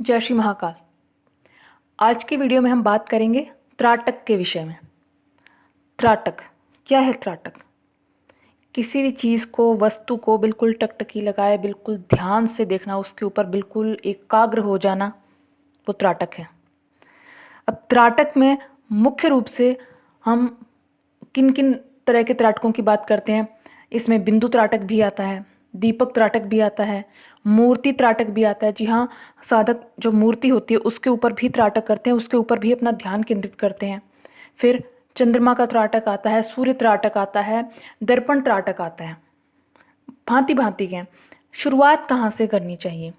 जय श्री महाकाल। आज की वीडियो में हम बात करेंगे त्राटक के विषय में। त्राटक क्या है? त्राटक किसी भी चीज़ को, वस्तु को बिल्कुल टकटकी लगाए, बिल्कुल ध्यान से देखना, उसके ऊपर बिल्कुल एकाग्र हो जाना, वो त्राटक है। अब त्राटक में मुख्य रूप से हम किन किन तरह के त्राटकों की बात करते हैं। इसमें बिंदु त्राटक भी आता है, दीपक त्राटक भी आता है, मूर्ति त्राटक भी आता है। जी हाँ, साधक जो मूर्ति होती है उसके ऊपर भी त्राटक करते हैं, उसके ऊपर भी अपना ध्यान केंद्रित करते हैं। फिर चंद्रमा का त्राटक आता है, सूर्य त्राटक आता है, दर्पण त्राटक आता है। भांति भांति के। शुरुआत कहाँ से करनी चाहिए?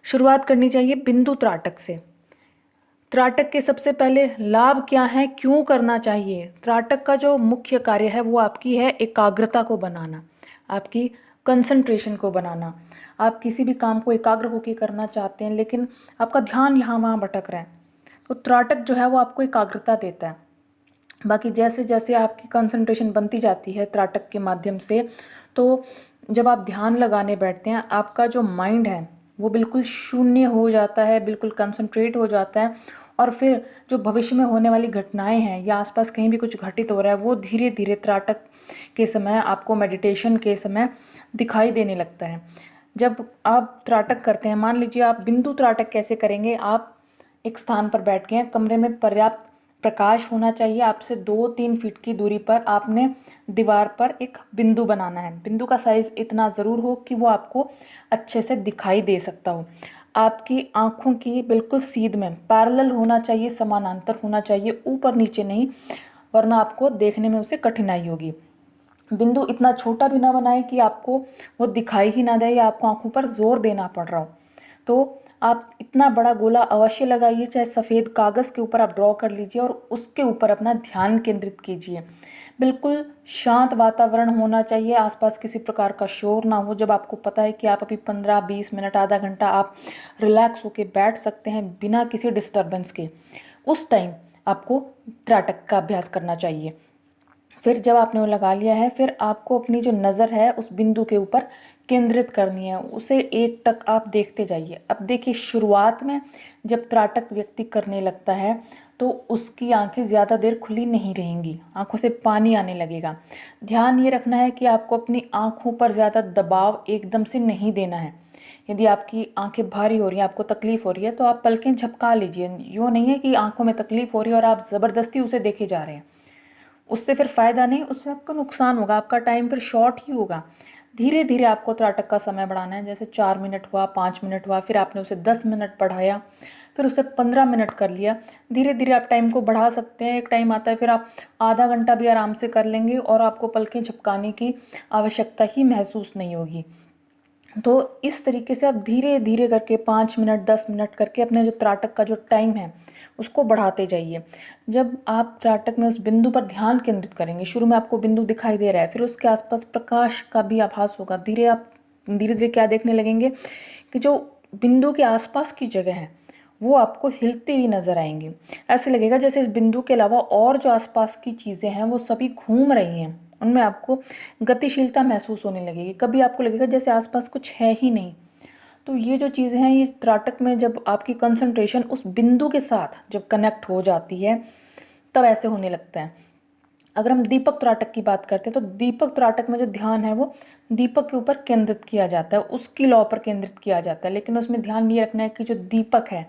शुरुआत करनी चाहिए बिंदु त्राटक से। त्राटक के सबसे पहले लाभ क्या है, क्यों करना चाहिए? त्राटक का जो मुख्य कार्य है वो आपकी है एकाग्रता को बनाना, आपकी कंसंट्रेशन को बनाना। आप किसी भी काम को एकाग्र होकर करना चाहते हैं लेकिन आपका ध्यान यहाँ वहाँ भटक रहा है, तो त्राटक जो है वो आपको एकाग्रता देता है। बाकी जैसे जैसे आपकी कंसंट्रेशन बनती जाती है त्राटक के माध्यम से, तो जब आप ध्यान लगाने बैठते हैं आपका जो माइंड है वो बिल्कुल शून्य हो जाता है, बिल्कुल कंसंट्रेट हो जाता है। और फिर जो भविष्य में होने वाली घटनाएं हैं या आसपास कहीं भी कुछ घटित हो रहा है वो धीरे धीरे त्राटक के समय आपको, मेडिटेशन के समय दिखाई देने लगता है। जब आप त्राटक करते हैं, मान लीजिए आप बिंदु त्राटक कैसे करेंगे? आप एक स्थान पर बैठ गए हैं, कमरे में पर्याप्त प्रकाश होना चाहिए, आपसे 2-3 फीट की दूरी पर आपने दीवार पर एक बिंदु बनाना है। बिंदु का साइज इतना ज़रूर हो कि वो आपको अच्छे से दिखाई दे सकता हो। आपकी आंखों की बिल्कुल सीध में पैरेलल होना चाहिए, समानांतर होना चाहिए, ऊपर नीचे नहीं, वरना आपको देखने में उसे कठिनाई होगी। बिंदु इतना छोटा भी ना बनाए कि आपको वो दिखाई ही ना दे या आपको आंखों पर जोर देना पड़ रहा हो। तो आप इतना बड़ा गोला अवश्य लगाइए, चाहे सफ़ेद कागज़ के ऊपर आप ड्रॉ कर लीजिए और उसके ऊपर अपना ध्यान केंद्रित कीजिए। बिल्कुल शांत वातावरण होना चाहिए, आसपास किसी प्रकार का शोर ना हो। जब आपको पता है कि आप अभी 15-20 मिनट, आधा घंटा आप रिलैक्स होकर बैठ सकते हैं बिना किसी डिस्टर्बेंस के, उस टाइम आपको त्राटक का अभ्यास करना चाहिए। फिर जब आपने वो लगा लिया है, फिर आपको अपनी जो नज़र है उस बिंदु के ऊपर केंद्रित करनी है, उसे एक टक आप देखते जाइए। अब देखिए, शुरुआत में जब त्राटक व्यक्ति करने लगता है तो उसकी आंखें ज़्यादा देर खुली नहीं रहेंगी, आंखों से पानी आने लगेगा। ध्यान ये रखना है कि आपको अपनी आंखों पर ज़्यादा दबाव एकदम से नहीं देना है। यदि आपकी आंखें भारी हो रही हैं, आपको तकलीफ़ हो रही है, तो आप पलकें झपका लीजिए। यूँ नहीं है कि आंखों में तकलीफ़ हो रही है और आप ज़बरदस्ती उसे देखे जा रहे हैं, उससे फिर फ़ायदा नहीं, उससे आपका नुकसान होगा, आपका टाइम फिर शॉर्ट ही होगा। धीरे धीरे आपको त्राटक का समय बढ़ाना है। जैसे 4 मिनट हुआ, 5 मिनट हुआ, फिर आपने उसे 10 मिनट बढ़ाया, फिर उसे 15 मिनट कर लिया। धीरे धीरे आप टाइम को बढ़ा सकते हैं। एक टाइम आता है फिर आप आधा घंटा भी आराम से कर लेंगे और आपको पलकें झपकाने की आवश्यकता ही महसूस नहीं होगी। तो इस तरीके से आप धीरे धीरे करके 5 मिनट, 10 मिनट करके अपने जो त्राटक का जो टाइम है उसको बढ़ाते जाइए। जब आप त्राटक में उस बिंदु पर ध्यान केंद्रित करेंगे, शुरू में आपको बिंदु दिखाई दे रहा है, फिर उसके आसपास प्रकाश का भी आभास होगा। धीरे धीरे क्या देखने लगेंगे कि जो बिंदु के आसपास की जगह है वो आपको हिलती हुई नजर आएंगी। ऐसे लगेगा जैसे इस बिंदु के अलावा और जो आसपास की चीज़ें हैं वो सभी घूम रही हैं, उनमें आपको गतिशीलता महसूस होने लगेगी। कभी आपको लगेगा जैसे आसपास कुछ है ही नहीं। तो ये जो चीज़ें हैं, ये त्राटक में जब आपकी कंसंट्रेशन उस बिंदु के साथ जब कनेक्ट हो जाती है तब ऐसे होने लगता है। अगर हम दीपक त्राटक की बात करते हैं तो दीपक त्राटक में जो ध्यान है वो दीपक के ऊपर केंद्रित किया जाता है, उसकी लौ पर केंद्रित किया जाता है। लेकिन उसमें ध्यान ये रखना है कि जो दीपक है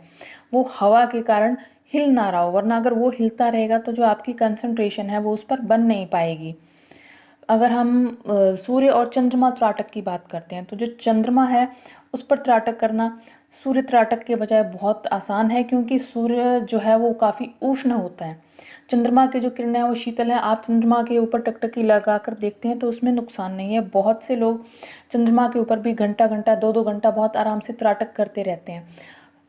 वो हवा के कारण हिल ना रहा हो, वरना अगर वो हिलता रहेगा तो जो आपकी कंसंट्रेशन है वो उस पर बन नहीं पाएगी। अगर हम सूर्य और चंद्रमा त्राटक की बात करते हैं तो जो चंद्रमा है उस पर त्राटक करना सूर्य त्राटक के बजाय बहुत आसान है, क्योंकि सूर्य जो है वो काफ़ी उष्ण होता है, चंद्रमा की जो किरणें हैं वो शीतल है। आप चंद्रमा के ऊपर टकटकी लगा कर देखते हैं तो उसमें नुकसान नहीं है। बहुत से लोग चंद्रमा के ऊपर भी घंटा घंटा, 2-2 घंटा बहुत आराम से त्राटक करते रहते हैं,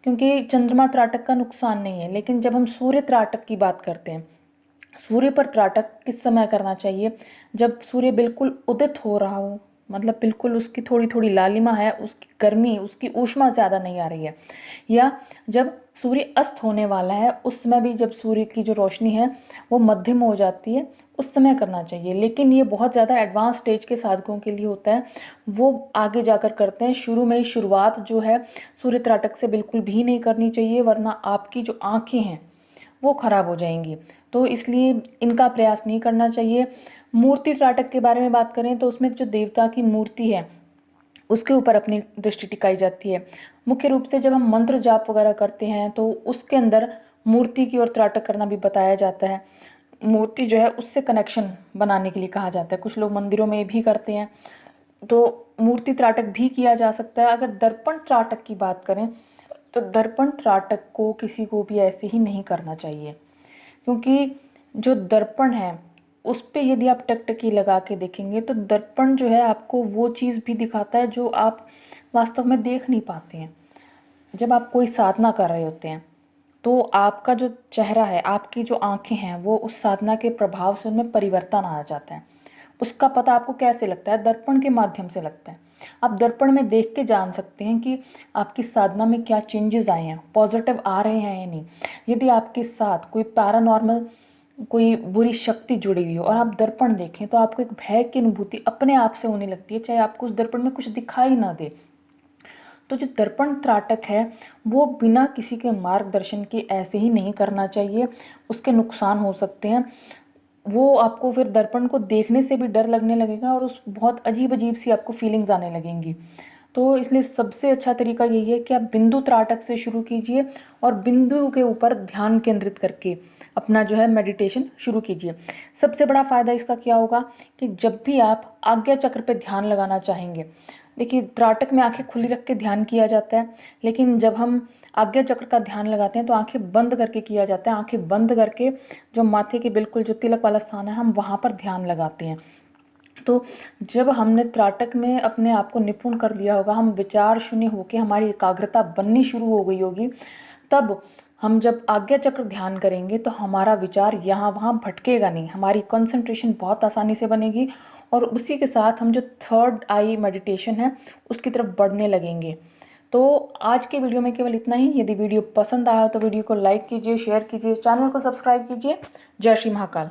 क्योंकि चंद्रमा त्राटक का नुकसान नहीं है। लेकिन जब हम सूर्य त्राटक की बात करते हैं, सूर्य पर त्राटक किस समय करना चाहिए? जब सूर्य बिल्कुल उदित हो रहा हो, मतलब बिल्कुल उसकी थोड़ी थोड़ी लालिमा है, उसकी गर्मी, उसकी ऊष्मा ज़्यादा नहीं आ रही है, या जब सूर्य अस्त होने वाला है उस समय भी जब सूर्य की जो रोशनी है वो मध्यम हो जाती है, उस समय करना चाहिए। लेकिन ये बहुत ज़्यादा एडवांस स्टेज के साधकों के लिए होता है, वो आगे जाकर करते हैं। शुरू में ही शुरुआत जो है सूर्य त्राटक से बिल्कुल भी नहीं करनी चाहिए, वरना आपकी जो आँखें हैं वो खराब हो जाएंगी। तो इसलिए इनका प्रयास नहीं करना चाहिए। मूर्ति त्राटक के बारे में बात करें तो उसमें जो देवता की मूर्ति है उसके ऊपर अपनी दृष्टि टिकाई जाती है। मुख्य रूप से जब हम मंत्र जाप वगैरह करते हैं तो उसके अंदर मूर्ति की ओर त्राटक करना भी बताया जाता है। मूर्ति जो है उससे कनेक्शन बनाने के लिए कहा जाता है। कुछ लोग मंदिरों में भी करते हैं, तो मूर्ति त्राटक भी किया जा सकता है। अगर दर्पण त्राटक की बात करें तो दर्पण त्राटक को किसी को भी ऐसे ही नहीं करना चाहिए, क्योंकि जो दर्पण है उस पे यदि आप टकटकी लगा के देखेंगे तो दर्पण जो है आपको वो चीज़ भी दिखाता है जो आप वास्तव में देख नहीं पाते हैं। जब आप कोई साधना कर रहे होते हैं तो आपका जो चेहरा है, आपकी जो आंखें हैं, वो उस साधना के प्रभाव से उनमें परिवर्तन आ जाता है। उसका पता आपको कैसे लगता है? दर्पण के माध्यम से लगता है। आप दर्पण में देख के जान सकते हैं कि आपकी साधना में क्या चेंजेस आए हैं, पॉजिटिव आ रहे हैं या नहीं। यदि आपके साथ कोई पैरानॉर्मल, कोई बुरी शक्ति जुड़ी हुई हो और आप दर्पण देखें तो आपको एक भय की अनुभूति अपने आप से होने लगती है, चाहे आपको उस दर्पण में कुछ दिखाई ना दे। तो जो दर्पण त्राटक है वो बिना किसी के मार्गदर्शन के ऐसे ही नहीं करना चाहिए, उसके नुकसान हो सकते हैं। वो आपको फिर दर्पण को देखने से भी डर लगने लगेगा और उस बहुत अजीब अजीब सी आपको फीलिंग्स आने लगेंगी। तो इसलिए सबसे अच्छा तरीका यही है कि आप बिंदु त्राटक से शुरू कीजिए और बिंदु के ऊपर ध्यान केंद्रित करके अपना जो है मेडिटेशन शुरू कीजिए। सबसे बड़ा फ़ायदा इसका क्या होगा कि जब भी आप आज्ञा चक्र पे ध्यान लगाना चाहेंगे, देखिए त्राटक में आंखें खुली रख के ध्यान किया जाता है, लेकिन जब हम आज्ञा चक्र का ध्यान लगाते हैं तो आंखें बंद करके किया जाता है। आंखें बंद करके जो माथे के बिल्कुल जो तिलक वाला स्थान है हम वहाँ पर ध्यान लगाते हैं। तो जब हमने त्राटक में अपने आप को निपुण कर लिया होगा, हम विचार शून्य होकर हमारी एकाग्रता बननी शुरू हो गई होगी, तब हम जब आज्ञा चक्र ध्यान करेंगे तो हमारा विचार यहाँ वहाँ भटकेगा नहीं, हमारी कंसंट्रेशन बहुत आसानी से बनेगी और उसी के साथ हम जो थर्ड आई मेडिटेशन है उसकी तरफ बढ़ने लगेंगे। तो आज के वीडियो में केवल इतना ही। यदि वीडियो पसंद आया तो वीडियो को लाइक कीजिए, शेयर कीजिए, चैनल को सब्सक्राइब कीजिए। जय श्री महाकाल।